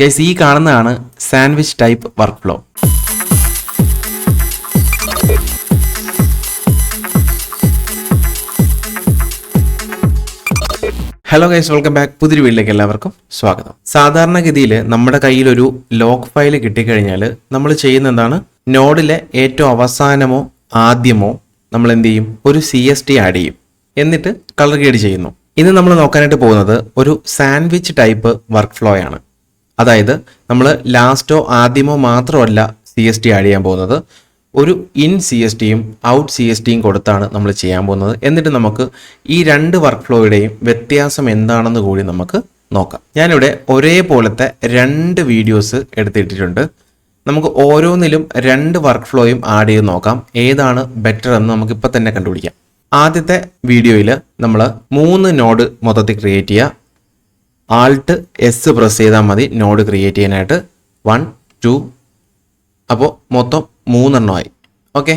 Guys, ഈ കാണുന്നതാണ് sandwich type work flow. Hello guys, welcome back. പുതിയൊരു വീട്ടിലേക്ക് എല്ലാവർക്കും സ്വാഗതം. സാധാരണഗതിയിൽ നമ്മുടെ കയ്യിൽ ഒരു ലോഗ് ഫയൽ കിട്ടിക്കഴിഞ്ഞാൽ നമ്മൾ ചെയ്യുന്ന എന്താണ്, നോഡിലെ ഏറ്റവും അവസാനമോ ആദ്യമോ നമ്മൾ എന്ത് ചെയ്യും, ഒരു CST ആഡ് ചെയ്യും, എന്നിട്ട് കളർ ഗ്രേഡ് ചെയ്യുന്നു. ഇന്ന് നമ്മൾ നോക്കാനായിട്ട് പോകുന്നത് ഒരു സാൻഡ്വിച്ച് ടൈപ്പ് വർക്ക് ഫ്ലോ ആണ്. അതായത് നമ്മൾ ലാസ്റ്റോ ആദ്യമോ മാത്രമല്ല CST ആഡ് ചെയ്യാൻ പോകുന്നത്, ഒരു ഇൻ CSTയും ഔട്ട് CSTയും കൊടുത്താണ് നമ്മൾ ചെയ്യാൻ പോകുന്നത്. എന്നിട്ട് നമുക്ക് ഈ രണ്ട് വർക്ക് ഫ്ലോയുടെയും വ്യത്യാസം എന്താണെന്ന് കൂടി നമുക്ക് നോക്കാം. ഞാനിവിടെ ഒരേപോലത്തെ രണ്ട് വീഡിയോസ് എടുത്തിട്ടിട്ടുണ്ട്. നമുക്ക് ഓരോന്നിലും രണ്ട് വർക്ക് ഫ്ലോയും ആഡ് ചെയ്ത് നോക്കാം, ഏതാണ് ബെറ്റർ എന്ന് നമുക്കിപ്പോൾ തന്നെ കണ്ടുപിടിക്കാം. ആദ്യത്തെ വീഡിയോയിൽ നമ്മൾ 3 നോഡ് മൊത്തത്തിൽ ക്രിയേറ്റ് ചെയ്യുക. ആൾട്ട് S പ്രസ് ചെയ്താൽ മതി നോഡ് ക്രിയേറ്റ് ചെയ്യാനായിട്ട്. 1 2 അപ്പോൾ മൊത്തം 3 എണ്ണമായി. ഓക്കെ,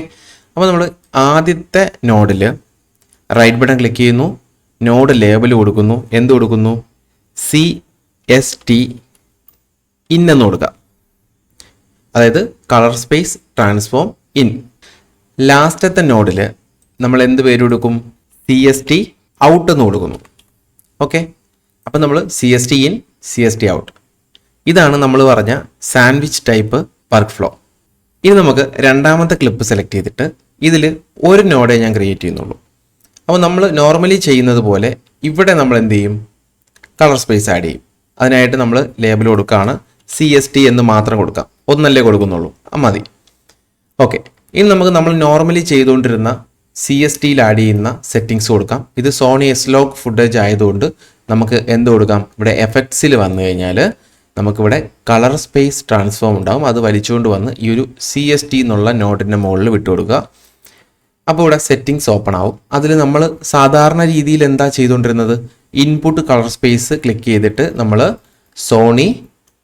അപ്പോൾ നമ്മൾ ആദ്യത്തെ നോഡിൽ റൈറ്റ് ബട്ടൺ ക്ലിക്ക് ചെയ്യുന്നു, നോഡ് ലേബൽ കൊടുക്കുന്നു. എന്ത് കൊടുക്കുന്നു? CST ഇൻ എന്ന് കൊടുക്കുക. അതായത് കളർ സ്പേസ് ട്രാൻസ്ഫോം ഇൻ. ലാസ്റ്റത്തെ നോഡിൽ നമ്മൾ എന്ത് പേര് കൊടുക്കും? CST ഔട്ട് എന്ന് കൊടുക്കുന്നു. ഓക്കെ, അപ്പം നമ്മൾ CST ഇൻ CST ഔട്ട്. ഇതാണ് നമ്മൾ പറഞ്ഞ സാൻഡ്വിച്ച് ടൈപ്പ് വർക്ക് ഫ്ലോ. ഇനി നമുക്ക് രണ്ടാമത്തെ ക്ലിപ്പ് സെലക്ട് ചെയ്തിട്ട് ഇതിൽ ഒരു നോഡേ ഞാൻ ക്രിയേറ്റ് ചെയ്യുന്നുള്ളൂ. അപ്പോൾ നമ്മൾ നോർമലി ചെയ്യുന്നത് പോലെ ഇവിടെ നമ്മൾ എന്ത് ചെയ്യും? കളർ സ്പേസ് ആഡ് ചെയ്യും. അതിനായിട്ട് നമ്മൾ ലേബൽ കൊടുക്കുകയാണ്. CST എന്ന് മാത്രം കൊടുക്കാം, ഒന്നല്ലേ കൊടുക്കുന്നുള്ളൂ, മതി. ഓക്കെ, ഇനി നമുക്ക് നമ്മൾ നോർമലി ചെയ്തുകൊണ്ടിരുന്ന CSTയിൽ ആഡ് ചെയ്യുന്ന സെറ്റിങ്സ് കൊടുക്കാം. ഇത് സോണി S-Log ഫുട്ടേജ് ആയതുകൊണ്ട് നമുക്ക് എന്ത് കൊടുക്കാം? ഇവിടെ എഫക്ട്സിൽ വന്നു കഴിഞ്ഞാൽ നമുക്കിവിടെ കളർ സ്പേസ് ട്രാൻസ്ഫോം ഉണ്ടാകും. അത് വലിച്ചുകൊണ്ട് വന്ന് ഈ ഒരു CST എന്നുള്ള നോട്ടിൻ്റെ മുകളിൽ വിട്ടുകൊടുക്കുക. അപ്പോൾ ഇവിടെ സെറ്റിങ്സ് ഓപ്പൺ ആവും. അതിൽ നമ്മൾ സാധാരണ രീതിയിൽ എന്താ ചെയ്തുകൊണ്ടിരുന്നത്? ഇൻപുട്ട് കളർ സ്പേസ് ക്ലിക്ക് ചെയ്തിട്ട് നമ്മൾ സോണി,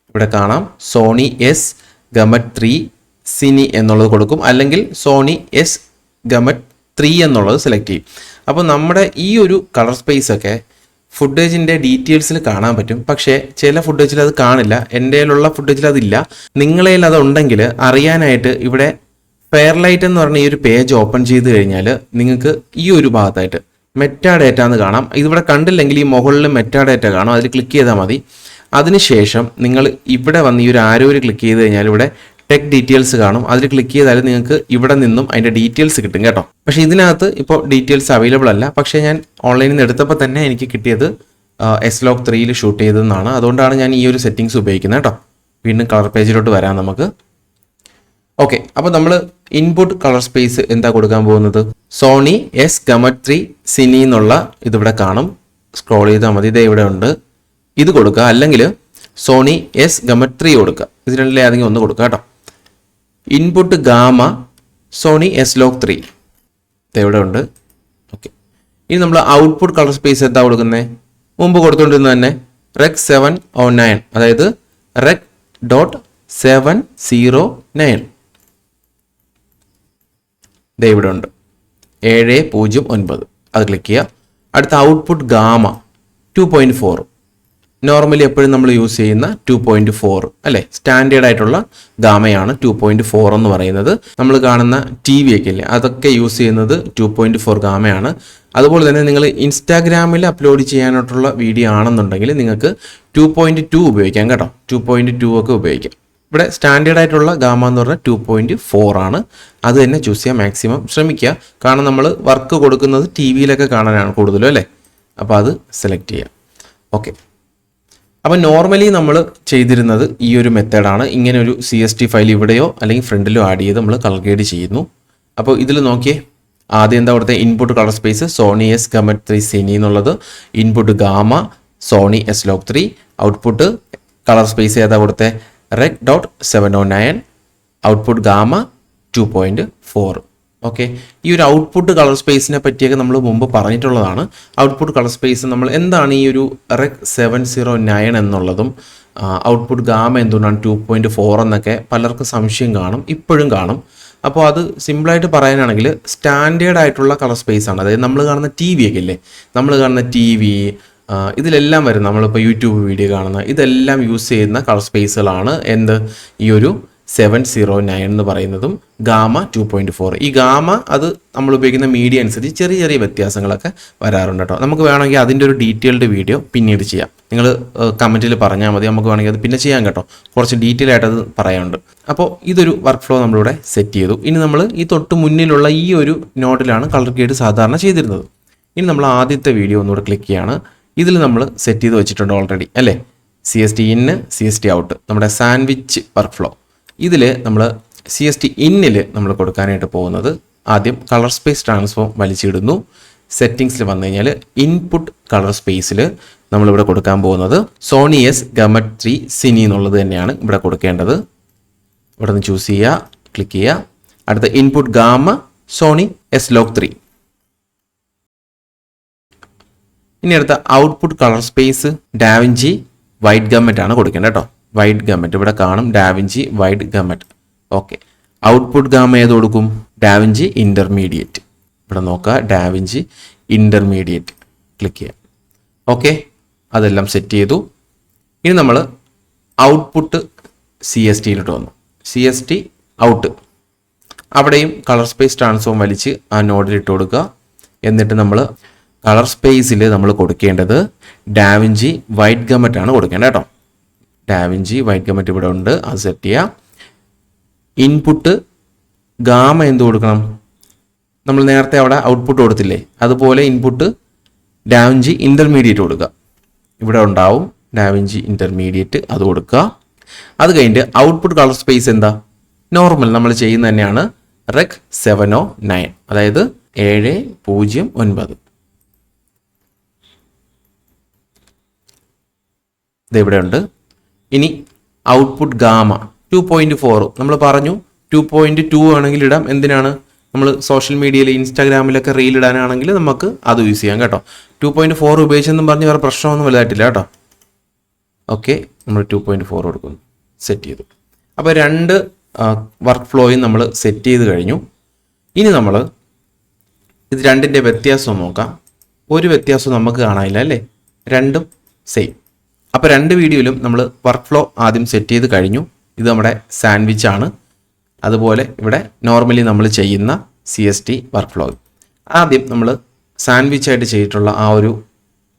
ഇവിടെ കാണാം സോണി S Gamut 3 സിനി എന്നുള്ളത് കൊടുക്കും, അല്ലെങ്കിൽ സോണി S Gamut 3 എന്നുള്ളത് സെലക്ട് ചെയ്യും. അപ്പോൾ നമ്മുടെ ഈ ഒരു കളർ സ്പേസ് ഒക്കെ ഫുട്ടേജിൻ്റെ ഡീറ്റെയിൽസിൽ കാണാൻ പറ്റും. പക്ഷേ ചില ഫുട്ടേജിൽ അത് കാണില്ല. എൻ്റെ കയ്യിലുള്ള ഫുട്ടേജിൽ അതില്ല. നിങ്ങളുടെ കയ്യിൽ അതുണ്ടെങ്കിൽ അറിയാനായിട്ട് ഇവിടെ ഫെയർലൈറ്റ് എന്ന് പറഞ്ഞ ഈ ഒരു പേജ് ഓപ്പൺ ചെയ്ത് കഴിഞ്ഞാൽ നിങ്ങൾക്ക് ഈ ഒരു ഭാഗത്തായിട്ട് മെറ്റാ ഡേറ്റ എന്ന് കാണാം. ഇതിവിടെ കണ്ടില്ലെങ്കിൽ ഈ മുകളിൽ മെറ്റാ ഡേറ്റ കാണാം, അതിൽ ക്ലിക്ക് ചെയ്താൽ മതി. അതിനുശേഷം നിങ്ങൾ ഇവിടെ വന്ന് ഈ ഒരു ആരോയിൽ ക്ലിക്ക് ചെയ്ത് കഴിഞ്ഞാൽ ഇവിടെ ടെക് ഡീറ്റെയിൽസ് കാണും. അതിൽ ക്ലിക്ക് ചെയ്താൽ നിങ്ങൾക്ക് ഇവിടെ നിന്നും അതിൻ്റെ ഡീറ്റെയിൽസ് കിട്ടും കേട്ടോ. പക്ഷേ ഇതിനകത്ത് ഇപ്പോൾ ഡീറ്റെയിൽസ് അവൈലബിൾ അല്ല. പക്ഷേ ഞാൻ ഓൺലൈനിൽ നിന്ന് എടുത്തപ്പോൾ തന്നെ എനിക്ക് കിട്ടിയത് S-Log 3ൽ ഷൂട്ട് ചെയ്തതെന്നാണ്. അതുകൊണ്ടാണ് ഞാൻ ഈ ഒരു സെറ്റിങ്സ് ഉപയോഗിക്കുന്നത് കേട്ടോ. വീണ്ടും കളർ പേജിലോട്ട് വരാം നമുക്ക്. ഓക്കെ, അപ്പോൾ നമ്മൾ ഇൻപുട്ട് കളർ സ്പേസ് എന്താ കൊടുക്കാൻ പോകുന്നത്? സോണി S Gamut 3 സിനി എന്നുള്ള ഇതിവിടെ കാണും. സ്ക്രോൾ ചെയ്താൽ മതി, ഇതേ ഇവിടെ ഉണ്ട്. ഇത് കൊടുക്കുക, അല്ലെങ്കിൽ സോണി S Gamut 3 കൊടുക്കുക. ഇത് രണ്ടിലെ ഏതെങ്കിലും ഒന്ന് കൊടുക്കുക കേട്ടോ. ഇൻപുട്ട് ഗാമ സോണി S-Log 3 ഇവിടെ ഉണ്ട്. ഓക്കെ, ഇനി നമ്മൾ ഔട്ട്പുട്ട് കളർ സ്പേസ് എന്താ കൊടുക്കുന്നത്? മുമ്പ് കൊടുത്തുകൊണ്ടിരുന്നത് തന്നെ rec 709, അതായത് rec.709 ഇവിടെ ഉണ്ട്. 709 അത് ക്ലിക്ക് ചെയ്യുക. അടുത്ത ഔട്ട്പുട്ട് ഗാമ 2.4. നോർമലി എപ്പോഴും നമ്മൾ യൂസ് ചെയ്യുന്ന 2.4 അല്ലേ, സ്റ്റാൻഡേർഡ് ആയിട്ടുള്ള ഗാമയാണ് 2.4 എന്ന് പറയുന്നത്. നമ്മൾ കാണുന്ന TV ഒക്കെ ഇല്ലേ, അതൊക്കെ യൂസ് ചെയ്യുന്നത് 2.4 ഗാമയാണ്. അതുപോലെ തന്നെ നിങ്ങൾ ഇൻസ്റ്റാഗ്രാമിൽ അപ്ലോഡ് ചെയ്യാനായിട്ടുള്ള വീഡിയോ ആണെന്നുണ്ടെങ്കിൽ നിങ്ങൾക്ക് 2.2 ഉപയോഗിക്കാം കേട്ടോ. 2.2 ഒക്കെ ഉപയോഗിക്കാം. ഇവിടെ സ്റ്റാൻഡേർഡ് ആയിട്ടുള്ള ഗാമ എന്ന് പറഞ്ഞാൽ 2.4 ആണ്. അത് തന്നെ ചൂസ് ചെയ്യാൻ മാക്സിമം ശ്രമിക്കുക. കാരണം നമ്മൾ വർക്ക് കൊടുക്കുന്നത് TVയിലൊക്കെ കാണാനാണ് കൂടുതലും അല്ലേ. അപ്പോൾ അത് സെലക്ട് ചെയ്യാം. ഓക്കെ, അപ്പോൾ നോർമലി നമ്മൾ ചെയ്തിരുന്നത് ഈ ഒരു മെത്തേഡാണ്. ഇങ്ങനെ ഒരു CST ഫയൽ ഇവിടെയോ അല്ലെങ്കിൽ ഫ്രണ്ടിലോ ആഡ് ചെയ്ത് നമ്മൾ കളർ ഗ്രേഡ് ചെയ്യുന്നു. അപ്പോൾ ഇതിൽ നോക്കിയേ, ആദ്യം എന്താ കൊടുത്തത്? Input colour space Sony S Gamut 3 cine എന്നുള്ളത്, input gamma Sony S-Log 3, output colour space ഏതാ കൊടുത്തത്? rec.709, output gamma 2.4. ഓക്കെ, ഈ ഒരു ഔട്ട്പുട്ട് കളർ സ്പേസിനെ പറ്റിയൊക്കെ നമ്മൾ മുമ്പ് പറഞ്ഞിട്ടുള്ളതാണ്. ഔട്ട്പുട്ട് കളർ സ്പേസ് നമ്മൾ എന്താണ് ഈ ഒരു rec 709 എന്നുള്ളതും ഔട്ട്പുട്ട് ഗാമ എന്തുകൊണ്ടാണ് 2.4 എന്നൊക്കെ പലർക്കും സംശയം കാണും, ഇപ്പോഴും കാണും. അപ്പോൾ അത് സിമ്പിളായിട്ട് പറയാനാണെങ്കിൽ സ്റ്റാൻഡേർഡ് ആയിട്ടുള്ള കളർ സ്പേസ് ആണ്. അതായത് നമ്മൾ കാണുന്ന TV ഒക്കെ ഇല്ലേ, നമ്മൾ കാണുന്ന TV, ഇതിലെല്ലാം വരും നമ്മളിപ്പോൾ യൂട്യൂബ് വീഡിയോ കാണുന്ന ഇതെല്ലാം യൂസ് ചെയ്യുന്ന കളർ സ്പേസുകളാണ് ഈ ഒരു 709 എന്ന് പറയുന്നതും ഗാമ 2.4. ഈ ഗാമ അത് നമ്മൾ ഉപയോഗിക്കുന്ന മീഡിയ അനുസരിച്ച് ചെറിയ ചെറിയ വ്യത്യാസങ്ങളൊക്കെ വരാറുണ്ട് കേട്ടോ. നമുക്ക് വേണമെങ്കിൽ അതിൻ്റെ ഒരു ഡീറ്റെയിൽഡ് വീഡിയോ പിന്നീട് ചെയ്യാം. നിങ്ങൾ കമൻറ്റിൽ പറഞ്ഞാൽ മതി, നമുക്ക് വേണമെങ്കിൽ അത് പിന്നെ ചെയ്യാം കേട്ടോ. കുറച്ച് ഡീറ്റെയിൽ ആയിട്ട് അത് പറയാനുണ്ട്. അപ്പോൾ ഇതൊരു വർക്ക് ഫ്ലോ നമ്മളിവിടെ സെറ്റ് ചെയ്തു. ഇനി നമ്മൾ ഈ തൊട്ട് മുന്നിലുള്ള ഈ ഒരു നോഡിലാണ് കളർ ഗ്രേഡ് സാധാരണ ചെയ്തിരുന്നത്. ഇനി നമ്മൾ ആദ്യത്തെ വീഡിയോ ഒന്നുകൂടെ ക്ലിക്ക് ചെയ്യാണ്. ഇതിൽ നമ്മൾ സെറ്റ് ചെയ്ത് വെച്ചിട്ടുണ്ട് ഓൾറെഡി അല്ലേ. CST ഇൻ, CST ഔട്ട്, നമ്മുടെ സാൻഡ്വിച്ച് വർക്ക് ഫ്ലോ. ഇതിൽ നമ്മൾ CST ഇന്നിൽ നമ്മൾ കൊടുക്കാനായിട്ട് പോകുന്നത് ആദ്യം കളർ സ്പേസ് ട്രാൻസ്ഫോം വലിച്ചിടുന്നു. സെറ്റിങ്സിൽ വന്നു കഴിഞ്ഞാൽ ഇൻപുട്ട് കളർ സ്പേസിൽ നമ്മളിവിടെ കൊടുക്കാൻ പോകുന്നത് സോണി എസ് ഗമറ്റ് 3 സിനി എന്നുള്ളത് തന്നെയാണ് ഇവിടെ കൊടുക്കേണ്ടത്. ഇവിടെ നിന്ന് ചൂസ് ചെയ്യുക, ക്ലിക്ക് ചെയ്യുക. അടുത്ത input gamma Sony S log 3. ഇനി അടുത്ത output colour space DaVinci wide gamut ആണ് കൊടുക്കേണ്ടത് കേട്ടോ. വൈറ്റ് ഗമ്മറ്റ് ഇവിടെ കാണും, DaVinci wide gamut. Okay, output gamma ഏത് കൊടുക്കും? DaVinci intermediate. ഇവിടെ നോക്കുക, ഡാവിഞ്ചി ഇൻ്റർമീഡിയറ്റ് ക്ലിക്ക് ചെയ്യാം. ഓക്കെ, അതെല്ലാം സെറ്റ് ചെയ്തു. ഇനി നമ്മൾ ഔട്ട്പുട്ട് CSTയിലോട്ട് വന്നു. CST ഔട്ട്, അവിടെയും കളർ സ്പേസ് ട്രാൻസ്ഫോം വലിച്ച് ആ നോഡിലിട്ട് കൊടുക്കുക. എന്നിട്ട് നമ്മൾ കളർ സ്പേസിൽ നമ്മൾ കൊടുക്കേണ്ടത് ഡാവിഞ്ചി വൈറ്റ് ഗമ്മറ്റ് ആണ് കൊടുക്കേണ്ടത് കേട്ടോ. ഡാവിഞ്ചി വൈറ്റ് ഗമ്മറ്റ് ഇവിടെ ഉണ്ട്, അത് സെറ്റ് ചെയ്യുക. ഇൻപുട്ട് ഗാമ എന്ത് കൊടുക്കണം? നമ്മൾ നേരത്തെ അവിടെ ഔട്ട്പുട്ട് കൊടുത്തില്ലേ, അതുപോലെ ഇൻപുട്ട് ഡാവിഞ്ചി ഇൻ്റർമീഡിയറ്റ് കൊടുക്കുക. ഇവിടെ ഉണ്ടാവും ഡാവിഞ്ചി ഇൻ്റർമീഡിയറ്റ്, അത് കൊടുക്കുക. അത് കഴിഞ്ഞിട്ട് ഔട്ട്പുട്ട് കളർ സ്പേസ് എന്താ? നോർമൽ നമ്മൾ ചെയ്യുന്ന തന്നെയാണ്, റെക് 709, അതായത് 709. ഇതിവിടെ ഉണ്ട്. ഇനി ഔട്ട്പുട്ട് ഗാമ 2.4 നമ്മൾ പറഞ്ഞു. 2.2 ആണെങ്കിൽ ഇടാം. എന്തിനാണ്? നമ്മൾ സോഷ്യൽ മീഡിയയിൽ ഇൻസ്റ്റാഗ്രാമിലൊക്കെ റീൽ ഇടാനാണെങ്കിൽ നമുക്ക് അത് യൂസ് ചെയ്യാം കേട്ടോ. 2.4 ഉപയോഗിച്ചെന്നും പറഞ്ഞ് വേറെ പ്രശ്നമൊന്നും വലുതായിട്ടില്ല കേട്ടോ. ഓക്കെ, നമ്മൾ 2.4 കൊടുക്കുന്നു, സെറ്റ് ചെയ്തു. അപ്പോൾ 2 വർക്ക് ഫ്ലോയും നമ്മൾ സെറ്റ് ചെയ്ത് കഴിഞ്ഞു. ഇനി നമ്മൾ ഇത് രണ്ടിൻ്റെ വ്യത്യാസം നോക്കാം. ഒരു വ്യത്യാസം നമുക്ക് കാണാനില്ല അല്ലേ, രണ്ടും സെയിം. അപ്പോൾ 2 വീഡിയോയിലും നമ്മൾ വർക്ക് ഫ്ലോ ആദ്യം സെറ്റ് ചെയ്ത് കഴിഞ്ഞു. ഇത് നമ്മുടെ സാൻഡ്വിച്ച് ആണ്. അതുപോലെ ഇവിടെ നോർമലി നമ്മൾ ചെയ്യുന്ന CST വർക്ക് ഫ്ലോ. ആദ്യം നമ്മൾ സാൻഡ്വിച്ച് ആയിട്ട് ചെയ്തിട്ടുള്ള ആ ഒരു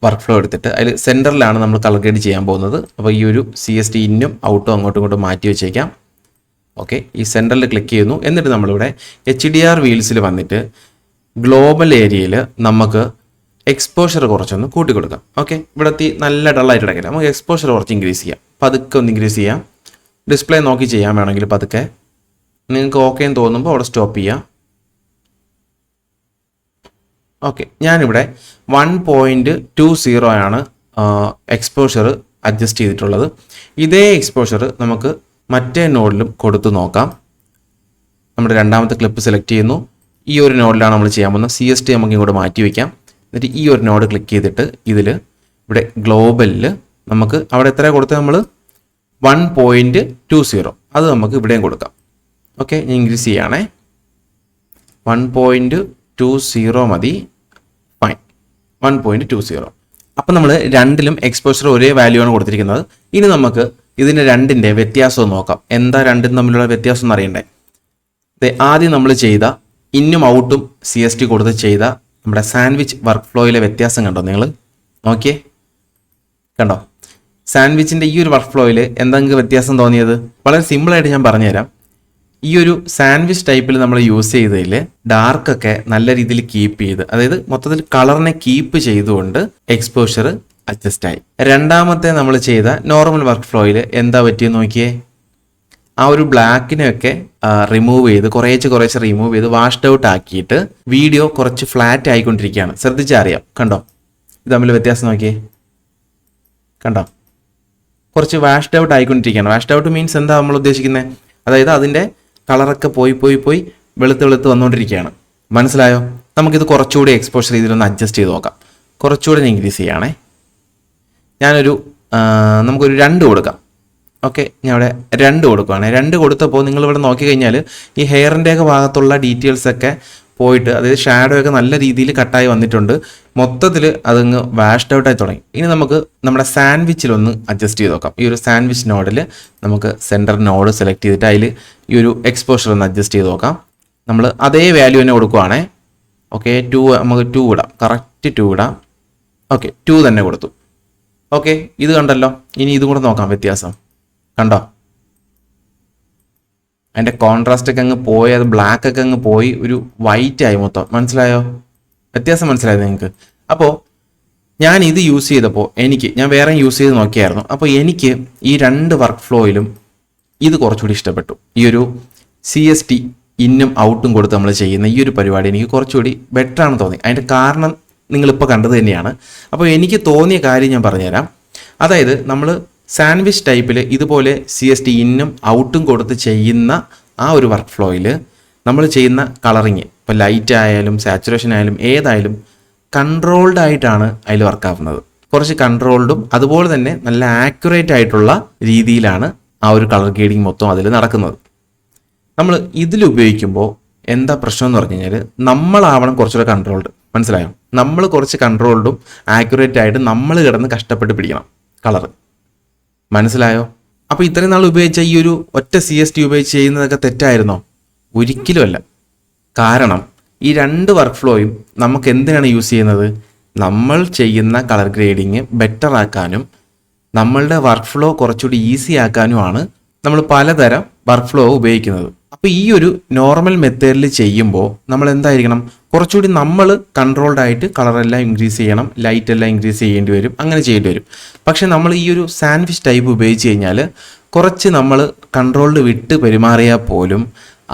വർക്ക് ഫ്ലോ എടുത്തിട്ട് അതിൽ സെൻറ്ററിലാണ് നമ്മൾ കളർ ഗ്രേഡ് ചെയ്യാൻ പോകുന്നത്. അപ്പോൾ ഈ ഒരു CST ഇന്നും ഔട്ടും അങ്ങോട്ടും ഇങ്ങോട്ടും മാറ്റി വെച്ചേക്കാം. ഓക്കെ, ഈ സെൻറ്ററിൽ ക്ലിക്ക് ചെയ്യുന്നു. എന്നിട്ട് നമ്മളിവിടെ HDR വീൽസിൽ വന്നിട്ട് ഗ്ലോബൽ ഏരിയയിൽ നമുക്ക് എക്സ്പോഷർ കുറച്ചൊന്ന് കൂട്ടി കൊടുക്കാം. ഓക്കെ, ഇവിടെത്തി നല്ല ഡള്ളായിട്ട് കിടക്കില്ല, നമുക്ക് എക്സ്പോഷർ കുറച്ച് ഇൻക്രീസ് ചെയ്യാം. പതുക്കെ ഒന്ന് ഇൻക്രീസ് ചെയ്യാം. ഡിസ്പ്ലേ നോക്കി ചെയ്യാൻ വേണമെങ്കിൽ പതുക്കെ. നിങ്ങൾക്ക് ഓക്കെ എന്ന് തോന്നുമ്പോൾ അവിടെ സ്റ്റോപ്പ് ചെയ്യാം. ഓക്കെ, ഞാനിവിടെ 1.20 ആണ് എക്സ്പോഷർ അഡ്ജസ്റ്റ് ചെയ്തിട്ടുള്ളത്. ഇതേ എക്സ്പോഷർ നമുക്ക് മറ്റേ നോഡിലും കൊടുത്തു നോക്കാം. നമ്മുടെ രണ്ടാമത്തെ ക്ലിപ്പ് സെലക്ട് ചെയ്യുന്നു. ഈ ഒരു നോഡിലാണ് നമ്മൾ ചെയ്യാൻ പോകുന്നത്. CST നമുക്ക് ഇങ്ങോട്ട് മാറ്റി വയ്ക്കാം. എന്നിട്ട് ഈ ഒരു നോഡ് ക്ലിക്ക് ചെയ്തിട്ട് ഇതിൽ ഇവിടെ ഗ്ലോബലിൽ നമുക്ക് അവിടെ എത്ര കൊടുത്ത് നമ്മൾ 1.20 അത് നമുക്ക് ഇവിടെയും കൊടുക്കാം. ഓക്കെ, ഞാൻ ഇൻക്രീസ് ചെയ്യുകയാണേ. 1.20 മതി. ഫൈൻ, 1.20. അപ്പം നമ്മൾ രണ്ടിലും എക്സ്പോഷർ ഒരേ വാല്യൂ ആണ് കൊടുത്തിരിക്കുന്നത്. ഇനി നമുക്ക് ഇതിൻ്റെ രണ്ടിൻ്റെ വ്യത്യാസം നോക്കാം. എന്താ രണ്ടും തമ്മിലുള്ള വ്യത്യാസം എന്ന് അറിയണ്ടേ? ആദ്യം നമ്മൾ ചെയ്ത ഇന്നും ഔട്ടും CST കൊടുത്ത് ചെയ്ത നമ്മുടെ സാൻഡ്വിച്ച് വർക്ക് ഫ്ലോയിലെ വ്യത്യാസം കണ്ടോ? നിങ്ങൾ നോക്കിയേ, കണ്ടോ? സാൻഡ്വിച്ചിൻ്റെ ഈ ഒരു വർക്ക് ഫ്ലോയിൽ എന്തെങ്കിലും വ്യത്യാസം തോന്നിയത്? വളരെ സിമ്പിളായിട്ട് ഞാൻ പറഞ്ഞുതരാം. ഈ ഒരു സാൻഡ്വിച്ച് ടൈപ്പിൽ നമ്മൾ യൂസ് ചെയ്തതിൽ ഡാർക്കൊക്കെ നല്ല രീതിയിൽ കീപ്പ് ചെയ്ത്, അതായത് മൊത്തത്തിൽ കളറിനെ കീപ്പ് ചെയ്തുകൊണ്ട് എക്സ്പോഷർ അഡ്ജസ്റ്റ് ആയി. രണ്ടാമത്തെ നമ്മൾ ചെയ്ത നോർമൽ വർക്ക് ഫ്ലോയിൽ എന്താ പറ്റിയെന്ന് നോക്കിയേ. ആ ഒരു ബ്ലാക്കിനെയൊക്കെ റിമൂവ് ചെയ്ത് കുറേശ്ശെ റിമൂവ് ചെയ്ത് വാഷ്ഡ് ഔട്ട് ആക്കിയിട്ട് വീഡിയോ കുറച്ച് ഫ്ലാറ്റ് ആയിക്കൊണ്ടിരിക്കുകയാണ്. ശ്രദ്ധിച്ചറിയാം, കണ്ടോ? ഇത് തമ്മിൽ വ്യത്യാസം നോക്കിയേ, കണ്ടോ? കുറച്ച് വാഷ്ഡ് ഔട്ട് ആയിക്കൊണ്ടിരിക്കുകയാണ്. വാഷ്ഡ് ഔട്ട് മീൻസ് എന്താ നമ്മൾ ഉദ്ദേശിക്കുന്നത്? അതായത് അതിൻ്റെ കളറൊക്കെ പോയി വെളുത്ത് വന്നുകൊണ്ടിരിക്കുകയാണ്. മനസ്സിലായോ? നമുക്കിത് കുറച്ചുകൂടി എക്സ്പോഷർ രീതിയിലൊന്ന് അഡ്ജസ്റ്റ് ചെയ്ത് നോക്കാം. കുറച്ചുകൂടി ഇൻക്രീസ് ചെയ്യുകയാണേ. നമുക്കൊരു 2 കൊടുക്കാം. ഓക്കെ, ഞാൻ ഇവിടെ 2 കൊടുക്കുകയാണ്. 2 കൊടുത്തപ്പോൾ നിങ്ങളിവിടെ നോക്കിക്കഴിഞ്ഞാൽ ഈ ഹെയറിൻ്റെയൊക്കെ ഭാഗത്തുള്ള ഡീറ്റെയിൽസൊക്കെ പോയിട്ട്, അതായത് ഷാഡോ ഒക്കെ നല്ല രീതിയിൽ കട്ടായി വന്നിട്ടുണ്ട്. മൊത്തത്തിൽ അതങ്ങ് വാഷ്ഡ് ഔട്ടായി തുടങ്ങി. ഇനി നമുക്ക് നമ്മുടെ സാൻഡ്വിച്ചിലൊന്ന് അഡ്ജസ്റ്റ് ചെയ്ത് നോക്കാം. ഈ ഒരു സാൻഡ്വിച്ച് നോഡിൽ നമുക്ക് സെൻറ്റർ നോഡ് സെലക്ട് ചെയ്തിട്ട് അതിൽ ഈ ഒരു എക്സ്പോഷർ ഒന്ന് അഡ്ജസ്റ്റ് ചെയ്ത് നോക്കാം. നമ്മൾ അതേ വാല്യൂ തന്നെ കൊടുക്കുവാണേ. ഓക്കെ, 2 നമുക്ക് 2 ഇടാം, കറക്റ്റ് 2 ഇടാം. ഓക്കെ, 2 തന്നെ കൊടുത്തു. ഓക്കെ, ഇത് കണ്ടല്ലോ. ഇനി ഇതും കൂടെ നോക്കാം വ്യത്യാസം. കണ്ടോ, അതിൻ്റെ കോൺട്രാസ്റ്റ് ഒക്കെ അങ്ങ് പോയി, അത് ബ്ലാക്ക് ഒക്കെ അങ്ങ് പോയി ഒരു വൈറ്റ് ആയി മൊത്തം. മനസ്സിലായോ? വ്യത്യാസം മനസ്സിലായത് നിങ്ങൾക്ക്? അപ്പോൾ ഞാൻ ഇത് യൂസ് ചെയ്തപ്പോൾ ഞാൻ വേറെ യൂസ് ചെയ്ത് നോക്കിയായിരുന്നു. അപ്പോൾ എനിക്ക് ഈ 2 വർക്ക് ഫ്ലോയിലും ഇത് കുറച്ചുകൂടി ഇഷ്ടപ്പെട്ടു. ഈ ഒരു CST ഇന്നും ഔട്ടും കൊടുത്ത് നമ്മൾ ചെയ്യുന്ന ഈ ഒരു പരിപാടി എനിക്ക് കുറച്ചുകൂടി ബെറ്റർ ആണെന്ന് തോന്നി. അതിൻ്റെ കാരണം നിങ്ങളിപ്പോൾ കണ്ടത് തന്നെയാണ്. അപ്പോൾ എനിക്ക് തോന്നിയ കാര്യം ഞാൻ പറഞ്ഞുതരാം. അതായത് നമ്മൾ സാൻഡ്വിച്ച് ടൈപ്പിൽ ഇതുപോലെ CST ഇന്നും ഔട്ടും കൊടുത്ത് ചെയ്യുന്ന ആ ഒരു വർക്ക് ഫ്ലോയിൽ നമ്മൾ ചെയ്യുന്ന കളറിങ്, ഇപ്പോൾ ലൈറ്റ് ആയാലും സാച്ചുറേഷൻ ആയാലും ഏതായാലും കൺട്രോൾഡ് ആയിട്ടാണ് അതിൽ വർക്കാവുന്നത്. കുറച്ച് കൺട്രോൾഡും അതുപോലെ തന്നെ നല്ല ആക്യുറേറ്റ് ആയിട്ടുള്ള രീതിയിലാണ് ആ ഒരു കളർ ഗ്രേഡിങ് മൊത്തം അതിൽ നടക്കുന്നത്. നമ്മൾ ഇതിൽ ഉപയോഗിക്കുമ്പോൾ എന്താ പ്രശ്നം എന്ന് പറഞ്ഞു കഴിഞ്ഞാൽ നമ്മളാവണം കുറച്ചുകൂടെ കൺട്രോൾഡ്. മനസ്സിലായോ? നമ്മൾ കുറച്ച് കൺട്രോൾഡും ആക്യുറേറ്റ് ആയിട്ട് നമ്മൾ കിടന്ന് കഷ്ടപ്പെട്ട് പിടിക്കണം കളർ. മനസ്സിലായോ? അപ്പോൾ ഇത്രയും നാൾ ഉപയോഗിച്ച ഈ ഒരു ഒറ്റ CST ഉപയോഗിച്ച് ചെയ്യുന്നതൊക്കെ തെറ്റായിരുന്നോ? ഒരിക്കലുമല്ല. കാരണം ഈ 2 വർക്ക് ഫ്ലോയും നമുക്ക് എന്തിനാണ് യൂസ് ചെയ്യുന്നത്? നമ്മൾ ചെയ്യുന്ന കളർ ഗ്രേഡിങ് ബെറ്റർ ആക്കാനും നമ്മളുടെ വർക്ക് ഫ്ലോ കുറച്ചുകൂടി ഈസി ആക്കാനുമാണ് നമ്മൾ പലതരം വർക്ക് ഫ്ലോ ഉപയോഗിക്കുന്നത്. അപ്പോൾ ഈ ഒരു നോർമൽ മെത്തേഡിൽ ചെയ്യുമ്പോൾ നമ്മൾ എന്തായിരിക്കണം, കുറച്ചുകൂടി നമ്മൾ കൺട്രോൾഡ് ആയിട്ട് കളറെല്ലാം ഇൻക്രീസ് ചെയ്യണം, ലൈറ്റ് എല്ലാം ഇൻക്രീസ് ചെയ്യേണ്ടി വരും, അങ്ങനെ ചെയ്യേണ്ടി വരും. പക്ഷെ നമ്മൾ ഈ ഒരു സാൻഡ്വിച്ച് ടൈപ്പ് ഉപയോഗിച്ച് കഴിഞ്ഞാൽ കുറച്ച് നമ്മൾ കൺട്രോൾഡ് വിട്ട് പെരുമാറിയാൽ പോലും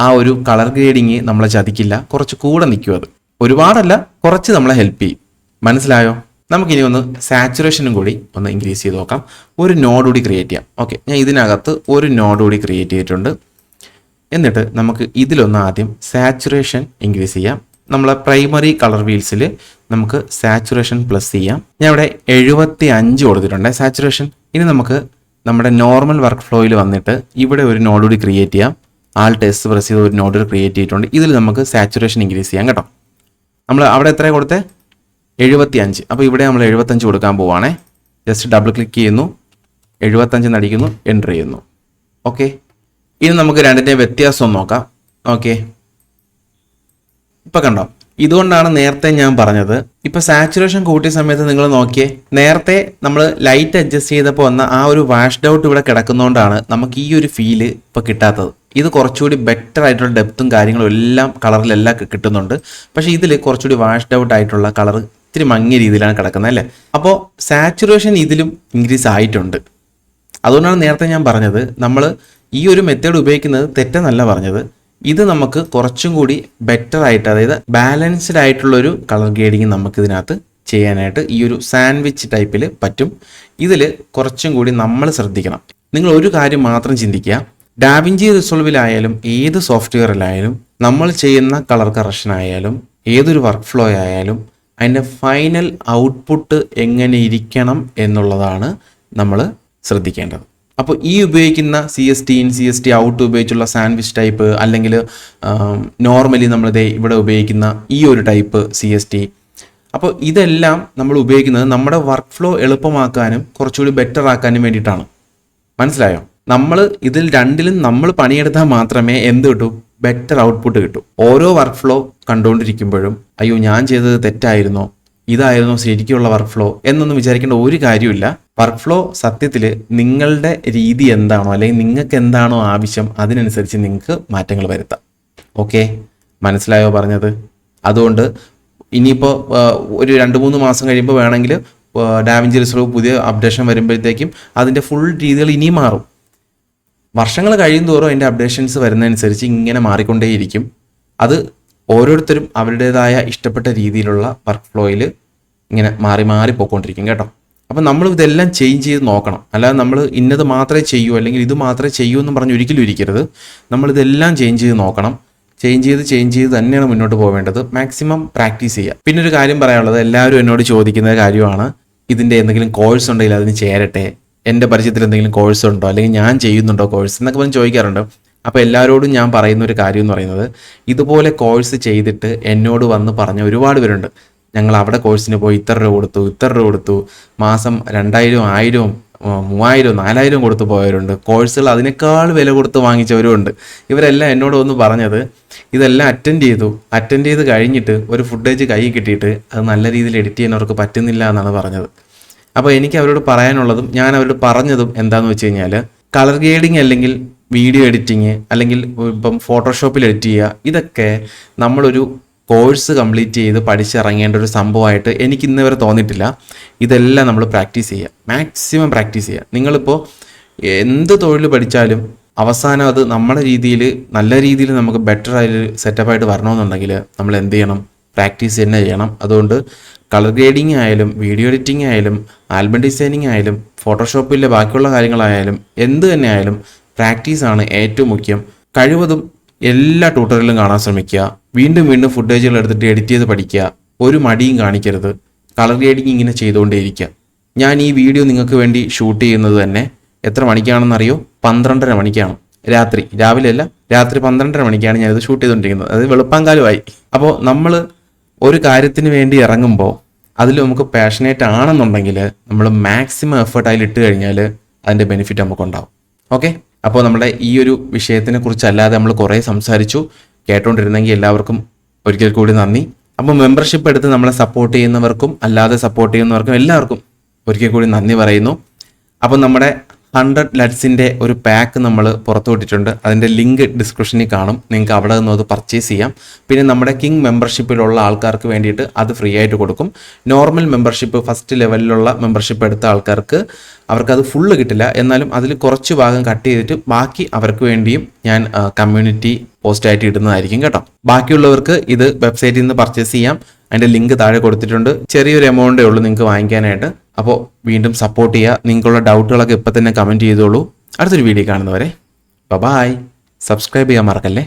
ആ ഒരു കളർ ഗ്രേഡിങ് നമ്മളെ ചതിക്കില്ല, കുറച്ച് കൂടെ നിൽക്കും. അത് ഒരുപാടല്ല, കുറച്ച് നമ്മളെ ഹെൽപ്പ് ചെയ്യും. മനസ്സിലായോ? നമുക്കിനി ഒന്ന് സാച്ചുറേഷനും കൂടി ഒന്ന് ഇൻക്രീസ് ചെയ്ത് നോക്കാം. ഒരു നോഡ് കൂടി ക്രിയേറ്റ് ചെയ്യാം. ഓക്കെ, ഞാൻ ഇതിനകത്ത് ഒരു നോഡ് കൂടി ക്രിയേറ്റ് ചെയ്തിട്ടുണ്ട്. എന്നിട്ട് നമുക്ക് ഇതിലൊന്ന് ആദ്യം സാച്ചുറേഷൻ ഇൻക്രീസ് ചെയ്യാം. നമ്മളെ പ്രൈമറി കളർ വീൽസിൽ നമുക്ക് സാച്ചുറേഷൻ പ്ലസ് ചെയ്യാം. ഞാൻ ഇവിടെ 75 കൊടുത്തിട്ടുണ്ട് സാച്ചുറേഷൻ. ഇനി നമുക്ക് നമ്മുടെ നോർമൽ വർക്ക് ഫ്ലോയിൽ വന്നിട്ട് ഇവിടെ ഒരു നോഡ് കൂടി ക്രിയേറ്റ് ചെയ്യാം. Alt S പ്രസ് ചെയ്ത് ഒരു നോഡ് ക്രിയേറ്റ് ചെയ്തിട്ടുണ്ട്. ഇതിൽ നമുക്ക് സാച്ചുറേഷൻ ഇൻക്രീസ് ചെയ്യാം കേട്ടോ. നമ്മൾ അവിടെ എത്ര കൊടുത്തേ? 75. അപ്പോൾ ഇവിടെ നമ്മൾ 75 കൊടുക്കാൻ പോവുകയാണേ. ജസ്റ്റ് ഡബിൾ ക്ലിക്ക് ചെയ്യുന്നു, 75 അടിക്കുന്നു, എൻ്റർ ചെയ്യുന്നു. ഓക്കെ, ഇനി നമുക്ക് രണ്ടിൻ്റെ വ്യത്യാസം നോക്കാം. ഓക്കെ, ഇപ്പം കണ്ടോ? ഇതുകൊണ്ടാണ് നേരത്തെ ഞാൻ പറഞ്ഞത്, ഇപ്പം സാച്ചുറേഷൻ കൂട്ടിയ സമയത്ത് നിങ്ങൾ നോക്കിയേ, നേരത്തെ നമ്മൾ ലൈറ്റ് അഡ്ജസ്റ്റ് ചെയ്തപ്പോൾ വന്ന ആ ഒരു വാഷ്ഡ് ഔട്ട് ഇവിടെ കിടക്കുന്നതുകൊണ്ടാണ് നമുക്ക് ഈ ഒരു ഫീല് ഇപ്പോൾ കിട്ടാത്തത്. ഇത് കുറച്ചുകൂടി ബെറ്റർ ആയിട്ടുള്ള ഡെപ്തും കാര്യങ്ങളും എല്ലാം കളറിലെല്ലാം കിട്ടുന്നുണ്ട്. പക്ഷേ ഇതിൽ കുറച്ചുകൂടി വാഷ്ഡ് ഔട്ട് ആയിട്ടുള്ള കളർ ഇത്തിരി മങ്ങിയ രീതിയിലാണ് കിടക്കുന്നത് അല്ലേ? അപ്പോൾ സാച്ചുറേഷൻ ഇതിലും ഇൻക്രീസ് ആയിട്ടുണ്ട്. അതുകൊണ്ടാണ് നേരത്തെ ഞാൻ പറഞ്ഞത് നമ്മൾ ഈ ഒരു മെത്തേഡ് ഉപയോഗിക്കുന്നത് തെറ്റെന്നല്ല പറഞ്ഞത്. ഇത് നമുക്ക് കുറച്ചും കൂടി ബെറ്റർ ആയിട്ട്, അതായത് ബാലൻസ്ഡ് ആയിട്ടുള്ളൊരു കളർ ഗ്രേഡിങ് നമുക്ക് ഇതിനകത്ത് ചെയ്യാനായിട്ട് ഈ ഒരു സാൻഡ്വിച്ച് ടൈപ്പിൽ പറ്റും. ഇതിൽ കുറച്ചും കൂടി നമ്മൾ ശ്രദ്ധിക്കണം. നിങ്ങൾ ഒരു കാര്യം മാത്രം ചിന്തിക്കുക, ഡാവിഞ്ചി റിസോൾവിലായാലും ഏത് സോഫ്റ്റ്വെയറിലായാലും നമ്മൾ ചെയ്യുന്ന കളർ കറക്ഷൻ ആയാലും ഏതൊരു വർക്ക് ഫ്ലോ ആയാലും അതിൻ്റെ ഫൈനൽ ഔട്ട്പുട്ട് എങ്ങനെ ഇരിക്കണം എന്നുള്ളതാണ് നമ്മൾ ശ്രദ്ധിക്കേണ്ടത്. അപ്പോൾ ഈ ഉപയോഗിക്കുന്ന CST ഇൻ CST ഔട്ട് ഉപയോഗിച്ചുള്ള സാൻഡ്വിച്ച് ടൈപ്പ്, അല്ലെങ്കിൽ നോർമലി നമ്മളിതേ ഇവിടെ ഉപയോഗിക്കുന്ന ഈ ഒരു ടൈപ്പ് CST, അപ്പോൾ ഇതെല്ലാം നമ്മൾ ഉപയോഗിക്കുന്നത് നമ്മുടെ വർക്ക് ഫ്ലോ എളുപ്പമാക്കാനും കുറച്ചുകൂടി ബെറ്റർ ആക്കാനും വേണ്ടിയിട്ടാണ്. മനസ്സിലായോ? നമ്മൾ ഇതിൽ രണ്ടിലും നമ്മൾ പണിയെടുത്താൽ മാത്രമേ എന്ത് കിട്ടൂ? ബെറ്റർ ഔട്ട്പുട്ട് കിട്ടും. ഓരോ വർക്ക് ഫ്ലോ കണ്ടുകൊണ്ടിരിക്കുമ്പോഴും അയ്യോ ഞാൻ ചെയ്തത് തെറ്റായിരുന്നോ, ഇതായിരുന്നോ ശരിക്കുള്ള വർക്ക് ഫ്ലോ എന്നൊന്നും വിചാരിക്കേണ്ട ഒരു കാര്യമില്ല. വർക്ക് ഫ്ലോ സത്യത്തിൽ നിങ്ങളുടെ രീതി എന്താണോ അല്ലെങ്കിൽ നിങ്ങൾക്ക് എന്താണോ ആവശ്യം അതിനനുസരിച്ച് നിങ്ങൾക്ക് മാറ്റങ്ങൾ വരുത്താം. ഓക്കെ, മനസ്സിലായോ പറഞ്ഞത്? അതുകൊണ്ട് ഇനിയിപ്പോൾ ഒരു 2-3 മാസം കഴിയുമ്പോൾ വേണമെങ്കിൽ ഡാവിഞ്ചി റിസോൾവ് പുതിയ അപ്ഡേഷൻ വരുമ്പോഴത്തേക്കും അതിൻ്റെ ഫുൾ രീതികൾ ഇനിയും മാറും. വർഷങ്ങൾ കഴിയുന്തോറും അതിൻ്റെ അപ്ഡേഷൻസ് വരുന്നതനുസരിച്ച് ഇങ്ങനെ മാറിക്കൊണ്ടേയിരിക്കും. അത് ഓരോരുത്തരും അവരുടേതായ ഇഷ്ടപ്പെട്ട രീതിയിലുള്ള വർക്ക് ഫ്ലോയിൽ ഇങ്ങനെ മാറി മാറി പോയിക്കൊണ്ടിരിക്കും കേട്ടോ. അപ്പം നമ്മൾ ഇതെല്ലാം ചേഞ്ച് ചെയ്ത് നോക്കണം. അല്ലാതെ നമ്മൾ ഇന്നത് മാത്രമേ ചെയ്യൂ അല്ലെങ്കിൽ ഇത് മാത്രമേ ചെയ്യൂ എന്ന് പറഞ്ഞ് ഒരിക്കലും ഇരിക്കരുത്. നമ്മളിതെല്ലാം ചേഞ്ച് ചെയ്ത് നോക്കണം. ചേഞ്ച് ചെയ്ത് തന്നെയാണ് മുന്നോട്ട് പോവേണ്ടത്. മാക്സിമം പ്രാക്ടീസ് ചെയ്യുക. പിന്നെ ഒരു കാര്യം പറയാനുള്ളത്, എല്ലാവരും എന്നോട് ചോദിക്കുന്ന കാര്യമാണ്, ഇതിൻ്റെ എന്തെങ്കിലും കോഴ്സ് ഉണ്ടെങ്കിൽ അതിന് ചേരട്ടെ, എൻ്റെ പരിചയത്തിൽ എന്തെങ്കിലും കോഴ്സ് ഉണ്ടോ അല്ലെങ്കിൽ ഞാൻ ചെയ്യുന്നുണ്ടോ കോഴ്സ് എന്നൊക്കെ പറഞ്ഞ് ചോദിക്കാറുണ്ട്. അപ്പോൾ എല്ലാവരോടും ഞാൻ പറയുന്ന ഒരു കാര്യം എന്ന് പറയുന്നത്, ഇതുപോലെ കോഴ്സ് ചെയ്തിട്ട് എന്നോട് വന്ന് പറഞ്ഞ ഒരുപാട് പേരുണ്ട്. ഞങ്ങൾ അവിടെ കോഴ്സിന് പോയി ഇത്ര രൂപ കൊടുത്തു, മാസം 2000, 1000, 3000, 4000 കൊടുത്ത് പോയവരുണ്ട്. കോഴ്സുകൾ അതിനേക്കാൾ വില കൊടുത്ത് വാങ്ങിച്ചവരും ഉണ്ട്. ഇവരെല്ലാം എന്നോട് ഒന്ന് പറഞ്ഞത്, ഇതെല്ലാം അറ്റൻഡ് ചെയ്ത് കഴിഞ്ഞിട്ട് ഒരു ഫുട്ടേജ് കയ്യിൽ കിട്ടിയിട്ട് അത് നല്ല രീതിയിൽ എഡിറ്റ് ചെയ്യാൻ അവർക്ക് പറ്റുന്നില്ല എന്നാണ് പറഞ്ഞത്. അപ്പോൾ എനിക്ക് അവരോട് പറയാനുള്ളതും ഞാൻ അവരോട് പറഞ്ഞതും എന്താണെന്ന് വെച്ച് കഴിഞ്ഞാൽ, കളർ ഗ്രേഡിങ് അല്ലെങ്കിൽ വീഡിയോ എഡിറ്റിങ് അല്ലെങ്കിൽ ഇപ്പം ഫോട്ടോഷോപ്പിൽ എഡിറ്റ് ചെയ്യുക, ഇതൊക്കെ നമ്മളൊരു കോഴ്സ് കംപ്ലീറ്റ് ചെയ്ത് പഠിച്ചിറങ്ങേണ്ട ഒരു സംഭവമായിട്ട് എനിക്ക് ഇന്ന് വരെ തോന്നിയിട്ടില്ല. ഇതെല്ലാം നമ്മൾ പ്രാക്ടീസ് ചെയ്യുക, മാക്സിമം പ്രാക്ടീസ് ചെയ്യുക. നിങ്ങളിപ്പോൾ എന്ത് തൊഴിൽ പഠിച്ചാലും അവസാനം അത് നമ്മുടെ രീതിയിൽ നല്ല രീതിയിൽ നമുക്ക് ബെറ്റർ ആയിട്ട് സെറ്റപ്പായിട്ട് വരണമെന്നുണ്ടെങ്കിൽ നമ്മൾ എന്ത് ചെയ്യണം? പ്രാക്ടീസ് തന്നെ ചെയ്യണം. അതുകൊണ്ട് കളർ ഗ്രേഡിങ് ആയാലും വീഡിയോ എഡിറ്റിംഗ് ആയാലും ആൽബം ഡിസൈനിങ് ആയാലും ഫോട്ടോഷോപ്പിലെ ബാക്കിയുള്ള കാര്യങ്ങളായാലും എന്ത് തന്നെ ആയാലും പ്രാക്ടീസാണ് ഏറ്റവും മുഖ്യം. കഴിവതും എല്ലാ ട്യൂട്ടോറിയലും കാണാൻ ശ്രമിക്കുക. വീണ്ടും ഫുട്ടേജുകൾ എടുത്തിട്ട് എഡിറ്റ് ചെയ്ത് പഠിക്കുക. ഒരു മടിയും കാണിക്കരുത്. കളർ ഗ്രേഡിങ് ഇങ്ങനെ ചെയ്തുകൊണ്ടേയിരിക്കുക. ഞാൻ ഈ വീഡിയോ നിങ്ങൾക്ക് വേണ്ടി ഷൂട്ട് ചെയ്യുന്നത് തന്നെ എത്ര മണിക്കാണെന്നറിയോ? 12:30 മണിക്കാണ്. രാവിലെ അല്ല, രാത്രി 12:30 മണിക്കാണ് ഞാനിത് ഷൂട്ട് ചെയ്തുകൊണ്ടിരിക്കുന്നത്. അത് വെളുപ്പാങ്കാലമായി. അപ്പോൾ നമ്മൾ ഒരു കാര്യത്തിന് വേണ്ടി ഇറങ്ങുമ്പോൾ അതിൽ നമുക്ക് പാഷനേറ്റ് ആണെന്നുണ്ടെങ്കിൽ നമ്മൾ മാക്സിമം എഫേർട്ട് അതിൽ ഇട്ട് കഴിഞ്ഞാൽ അതിൻ്റെ ബെനിഫിറ്റ് നമുക്കുണ്ടാവും. ഓക്കെ, അപ്പോൾ നമ്മുടെ ഈ ഒരു വിഷയത്തിനെ കുറിച്ചല്ലാതെ നമ്മൾ കുറേ സംസാരിച്ചു. കേട്ടുകൊണ്ടിരുന്നെങ്കിൽ എല്ലാവർക്കും ഒരിക്കൽ കൂടി നന്ദി. അപ്പോൾ മെമ്പർഷിപ്പ് എടുത്ത് നമ്മളെ സപ്പോർട്ട് ചെയ്യുന്നവർക്കും അല്ലാതെ സപ്പോർട്ട് ചെയ്യുന്നവർക്കും എല്ലാവർക്കും ഒരിക്കൽ കൂടി നന്ദി പറയുന്നു. അപ്പോൾ നമ്മുടെ 100 ലഡ്സിൻ്റെ ഒരു പാക്ക് നമ്മൾ പുറത്തു വിട്ടിട്ടുണ്ട്. അതിൻ്റെ ലിങ്ക് ഡിസ്ക്രിപ്ഷനിൽ കാണും. നിങ്ങൾക്ക് അവിടെ നിന്ന് അത് പർച്ചേസ് ചെയ്യാം. പിന്നെ നമ്മുടെ കിങ് മെമ്പർഷിപ്പിലുള്ള ആൾക്കാർക്ക് വേണ്ടിയിട്ട് അത് ഫ്രീ ആയിട്ട് കൊടുക്കും. നോർമൽ മെമ്പർഷിപ്പ് ഫസ്റ്റ് ലെവലിലുള്ള മെമ്പർഷിപ്പ് എടുത്ത ആൾക്കാർക്ക് അവർക്കത് ഫുള്ള് കിട്ടില്ല. എന്നാലും അതിൽ കുറച്ച് ഭാഗം കട്ട് ചെയ്തിട്ട് ബാക്കി അവർക്ക് വേണ്ടിയും ഞാൻ കമ്മ്യൂണിറ്റി പോസ്റ്റായിട്ട് ഇടുന്നതായിരിക്കും കേട്ടോ. ബാക്കിയുള്ളവർക്ക് ഇത് വെബ്സൈറ്റിൽ നിന്ന് പർച്ചേസ് ചെയ്യാം. അതിൻ്റെ ലിങ്ക് താഴെ കൊടുത്തിട്ടുണ്ട്. ചെറിയൊരു എമൗണ്ടേ ഉള്ളൂ നിങ്ങൾക്ക് വാങ്ങിക്കാനായിട്ട്. അപ്പോൾ വീണ്ടും സപ്പോർട്ട് ചെയ്യുക. നിങ്ങൾക്കുള്ള ഡൗട്ടുകളൊക്കെ ഇപ്പം തന്നെ കമൻറ്റ് ചെയ്തോളൂ. അടുത്തൊരു വീഡിയോ കാണുന്നവരെ ബൈ. സബ്സ്ക്രൈബ് ചെയ്യാൻ മറക്കല്ലേ.